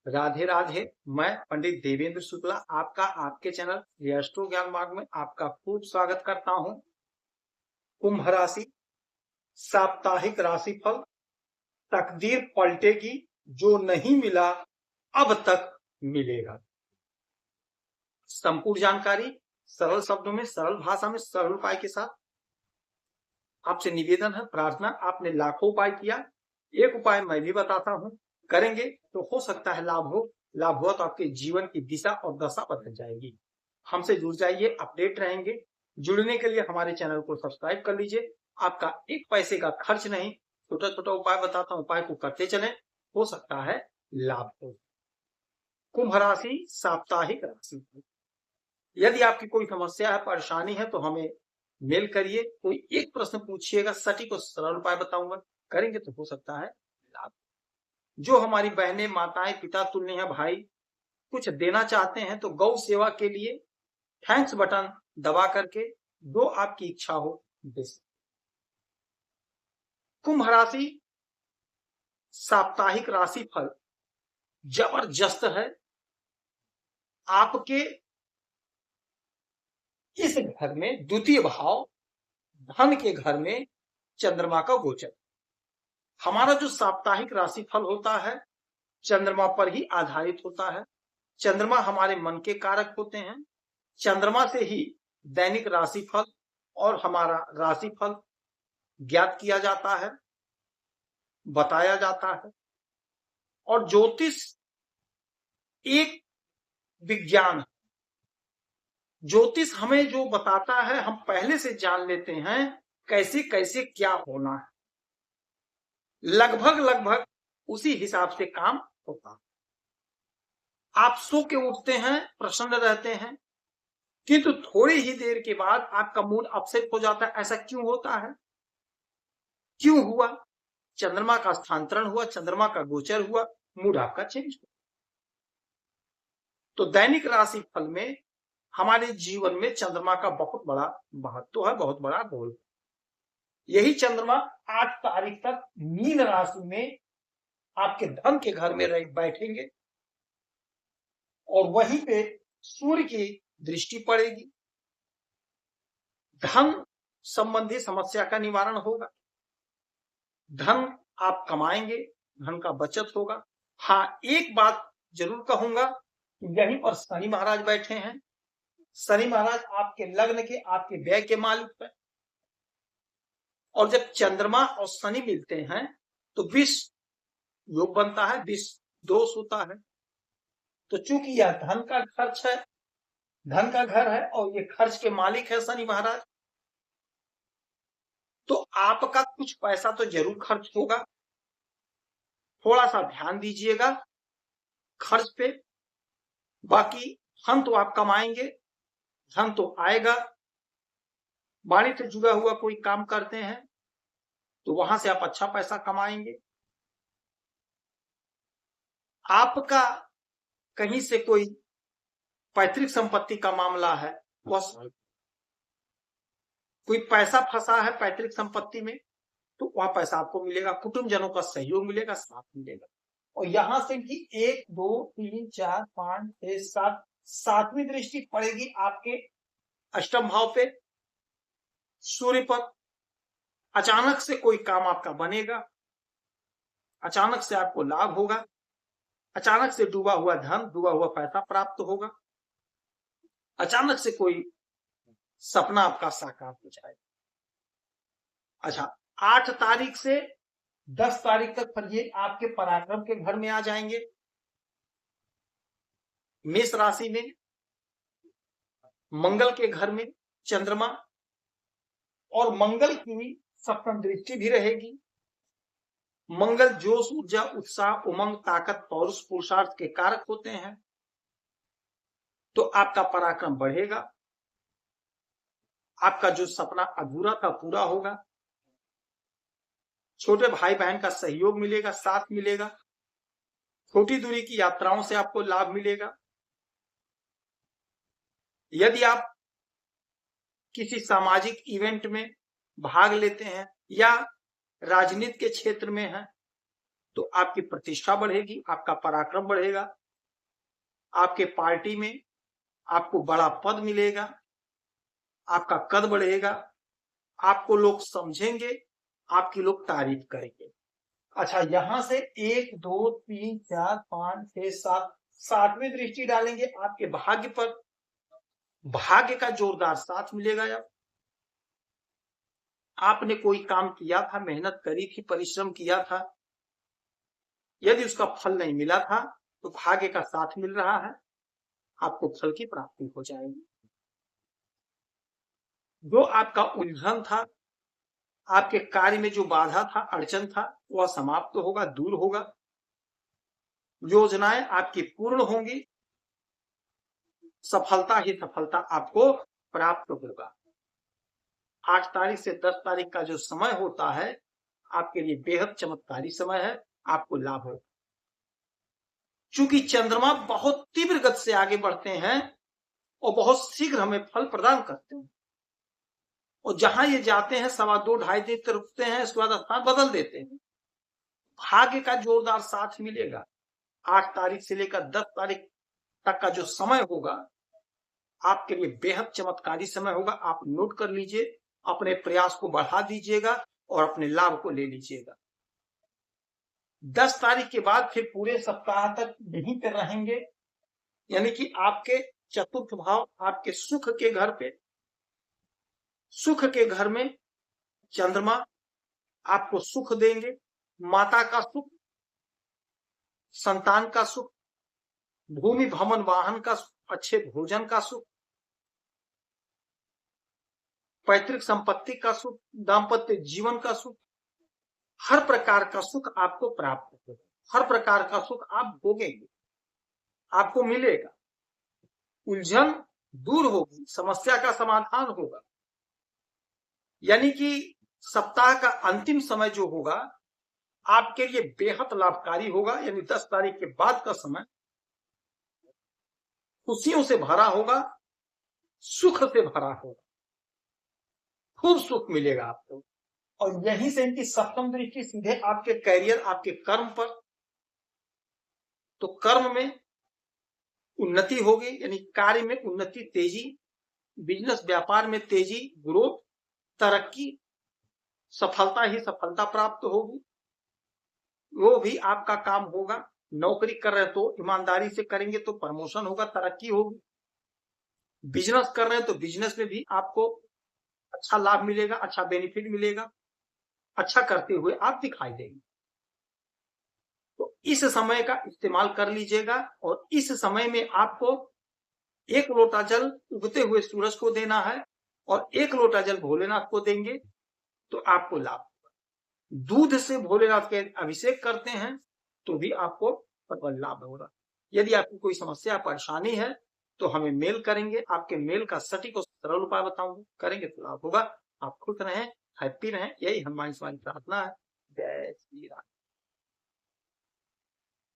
राधे राधे। मैं पंडित देवेंद्र शुक्ला आपका आपके चैनल एस्ट्रो ज्ञान मार्ग में आपका खूब स्वागत करता हूं। कुंभ राशि साप्ताहिक राशिफल। तकदीर पलटेगी, जो नहीं मिला अब तक मिलेगा। संपूर्ण जानकारी सरल शब्दों में, सरल भाषा में, सरल उपाय के साथ आपसे निवेदन है, प्रार्थना। आपने लाखों उपाय किया, एक उपाय मैं भी बताता हूं, करेंगे तो हो सकता है लाभ हो। लाभ हुआ तो आपके जीवन की दिशा और दशा बदल जाएगी। हमसे जुड़ जाइए, अपडेट रहेंगे। जुड़ने के लिए हमारे चैनल को सब्सक्राइब कर लीजिए। आपका एक पैसे का खर्च नहीं, छोटा छोटा उपाय बताता हूं, उपाय को करते चलें, हो सकता है लाभ हो। कुंभ राशि साप्ताहिक राशि। यदि आपकी कोई समस्या है, परेशानी है तो हमें मेल करिए। कोई एक प्रश्न पूछिएगा, सटीक और सरल उपाय बताऊंगा, करेंगे तो हो सकता है लाभ। जो हमारी बहनें, माताएं, पिता तुल्य हैं, भाई कुछ देना चाहते हैं तो गौ सेवा के लिए थैंक्स बटन दबा करके जो आपकी इच्छा हो दे सकते। कुंभ राशि साप्ताहिक राशिफल जबरदस्त है। आपके इस घर में द्वितीय भाव धन के घर में चंद्रमा का गोचर। हमारा जो साप्ताहिक राशिफल होता है चंद्रमा पर ही आधारित होता है। चंद्रमा हमारे मन के कारक होते हैं। चंद्रमा से ही दैनिक राशिफल और हमारा राशिफल ज्ञात किया जाता है, बताया जाता है। और ज्योतिष एक विज्ञान है। ज्योतिष हमें जो बताता है हम पहले से जान लेते हैं कैसे कैसे क्या होना है। लगभग लगभग उसी हिसाब से काम होता है। आप सो के उठते हैं, प्रसन्न रहते हैं, किंतु थोड़ी ही देर के बाद आपका मूड अपसेट हो जाता है। ऐसा क्यों होता है? क्यों हुआ? चंद्रमा का स्थानांतरण हुआ, चंद्रमा का गोचर हुआ, मूड आपका चेंज हुआ। तो दैनिक राशि फल में हमारे जीवन में चंद्रमा का बहुत बड़ा महत्व है, बहुत बड़ा रोल। यही चंद्रमा 8 तारीख तक मीन राशि में आपके धन के घर में बैठेंगे और वहीं पे सूर्य की दृष्टि पड़ेगी। धन संबंधी समस्या का निवारण होगा। धन आप कमाएंगे, धन का बचत होगा। हाँ, एक बात जरूर कहूंगा, यहीं पर शनि महाराज बैठे हैं। शनि महाराज आपके लग्न के, आपके व्यय के मालिक है। और जब चंद्रमा और शनि मिलते हैं तो विष योग बनता है, विष दोष होता है। तो चूंकि यह धन का खर्च है, धन का घर है और ये खर्च के मालिक है शनि महाराज, तो आपका कुछ पैसा तो जरूर खर्च होगा। थोड़ा सा ध्यान दीजिएगा खर्च पे। बाकी धन तो आप कमाएंगे, धन तो आएगा। वाणी से जुड़ा हुआ कोई काम करते हैं तो वहां से आप अच्छा पैसा कमाएंगे। आपका कहीं से कोई पैतृक संपत्ति का मामला है, वह कोई पैसा फंसा है पैतृक संपत्ति में, तो वह पैसा आपको मिलेगा। कुटुंबजनों का सहयोग मिलेगा, साथ मिलेगा। और यहां से कि 1 2 3 4 5 6 7 सातवीं दृष्टि पड़ेगी आपके अष्टम भाव पे, सूर्य पर। अचानक से कोई काम आपका बनेगा, अचानक से आपको लाभ होगा, अचानक से डूबा हुआ धन, डूबा हुआ पैसा प्राप्त होगा, अचानक से कोई सपना आपका साकार हो जाएगा। अच्छा, 8 तारीख से 10 तारीख तक फिर ये आपके पराक्रम के घर में आ जाएंगे, मेष राशि में। मंगल के घर में चंद्रमा, और मंगल की सप्तम दृष्टि भी रहेगी। मंगल जोश, ऊर्जा, उत्साह, उमंग, ताकत, पौरुष, पुरुषार्थ के कारक होते हैं। तो आपका पराक्रम बढ़ेगा, आपका जो सपना अधूरा था पूरा होगा। छोटे भाई बहन का सहयोग मिलेगा, साथ मिलेगा। छोटी दूरी की यात्राओं से आपको लाभ मिलेगा। यदि आप किसी सामाजिक इवेंट में भाग लेते हैं या राजनीति के क्षेत्र में हैं तो आपकी प्रतिष्ठा बढ़ेगी, आपका पराक्रम बढ़ेगा, आपके पार्टी में आपको बड़ा पद मिलेगा, आपका कद बढ़ेगा, आपको लोग समझेंगे, आपकी लोग तारीफ करेंगे। अच्छा, यहां से 1 2 3 4 5 6 7 सातवीं दृष्टि डालेंगे आपके भाग्य पर। भाग्य का जोरदार साथ मिलेगा। जब आपने कोई काम किया था, मेहनत करी थी, परिश्रम किया था, यदि उसका फल नहीं मिला था तो भाग्य का साथ मिल रहा है, आपको फल की प्राप्ति हो जाएगी। जो आपका उलझन था, आपके कार्य में जो बाधा था, अड़चन था, वह समाप्त होगा, दूर होगा। योजनाएं आपकी पूर्ण होंगी, सफलता ही सफलता आपको प्राप्त होगा। 8 तारीख से 10 तारीख का जो समय होता है आपके लिए बेहद चमत्कारी समय है, आपको लाभ होगा। चूंकि चंद्रमा बहुत तीव्र गति से आगे बढ़ते हैं और बहुत शीघ्र हमें फल प्रदान करते हैं, और जहां ये जाते हैं 2.25 ढाई दिन तक रुकते हैं, उसके बाद स्थान बदल देते हैं। भाग्य का जोरदार साथ मिलेगा। 8 तारीख से लेकर 10 तारीख तक का जो समय होगा आपके लिए बेहद चमत्कारी समय होगा। आप नोट कर लीजिए, अपने प्रयास को बढ़ा दीजिएगा और अपने लाभ को ले लीजिएगा। 10 तारीख के बाद फिर पूरे सप्ताह तक यहीं पर रहेंगे, यानी कि आपके चतुर्थ भाव, आपके सुख के घर पे, सुख के घर में चंद्रमा आपको सुख देंगे। माता का सुख, संतान का सुख, भूमि भवन वाहन का सुख, अच्छे भोजन का सुख, पैतृक संपत्ति का सुख, दाम्पत्य जीवन का सुख, हर प्रकार का सुख आपको प्राप्त होगा। हर प्रकार का सुख आप भोगेंगे, आपको मिलेगा। उलझन दूर होगी, समस्या का समाधान होगा। यानी कि सप्ताह का अंतिम समय जो होगा आपके लिए बेहद लाभकारी होगा। यानी 10 तारीख के बाद का समय खुशियों से भरा होगा, सुख से भरा होगा, खूब सुख मिलेगा आपको। और यहीं से इनकी सप्तम दृष्टि सीधे आपके कैरियर, आपके कर्म पर, तो कर्म में उन्नति होगी, यानी कार्य में उन्नति, तेजी, बिजनेस व्यापार में तेजी, ग्रोथ, तरक्की, सफलता ही सफलता प्राप्त होगी। वो भी आपका काम होगा। नौकरी कर रहे तो ईमानदारी से करेंगे तो प्रमोशन होगा, तरक्की होगी। बिजनेस कर रहे हैं तो बिजनेस में भी आपको अच्छा लाभ मिलेगा, अच्छा बेनिफिट मिलेगा, अच्छा करते हुए आप दिखाई देंगे। तो इस समय का इस्तेमाल कर लीजिएगा, और इस समय में आपको 1 लोटा जल उगते हुए सूरज को देना है और 1 लोटा जल भोलेनाथ को देंगे तो आपको लाभ होगा। दूध से भोलेनाथ के अभिषेक करते हैं तो भी आपको प्रबल लाभ होगा। यदि आपकी कोई समस्या, परेशानी है तो हमें मेल करेंगे, आपके मेल का सटीक और सरल उपाय बताऊंगा, करेंगे तो लाभ होगा। आप खुश रहें, हैप्पी रहें, यही हनुमान स्वामी प्रार्थना है। जय श्री राम।